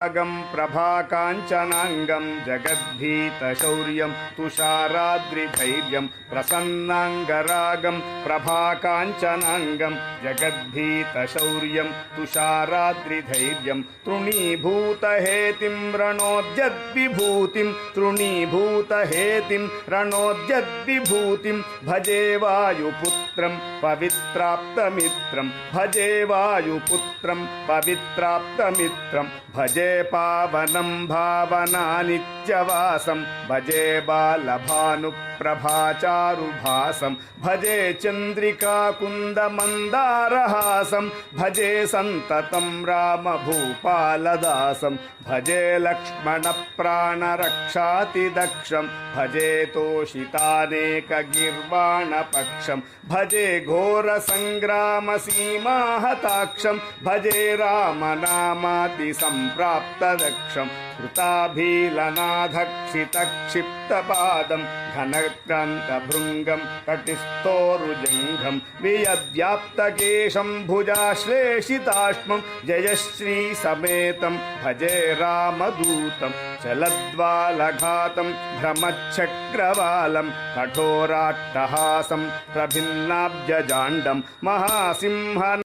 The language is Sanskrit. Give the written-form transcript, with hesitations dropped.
गं प्रभाकाञ्चनाङ्गं जगद्भीतशौर्यं तुषाराद्रिधैर्यं प्रसन्नाङ्गरागं प्रभाकाञ्चनाङ्गं जगद्भीतशौर्यं तुषाराद्रिधैर्यं तृणीभूतहेतिं रणोद्यद्विभूतिं तृणीभूतहेतिं रणोद्यद्विभूतिं भजे वायुपुत्रं पवित्राप्तमित्रं भजे वायुपुत्रं पवित्राप्तमित्रं भजे पावनं भावनानित्यवासं भजे बालभानुप्रभाचारुभासं भजे चन्द्रिकाकुन्दमन्दारहासं भजे सन्ततं रामभूपालदासं भजे लक्ष्मणप्राणरक्षातिदक्षं भजे तोषितानेकगीर्वाणपक्षं भजे घोरसङ्ग्रामसीमाहताक्षं भजे रामनामातिसम्प्राप्तदक्षं कृताभीलनाधक्षितक्षिप्तपादं घनक्रान्तभृङ्गं कटिस्थोरुजङ्घं वियद्व्याप्तकेशं भुजाश्लेषिताश्मं जयश्रीसमेतं भजे रामदूतं चलद्वालघातं भ्रमच्छक्रवालं कठोराट्टहासं प्रभिन्नाब्जजाण्डं महासिंह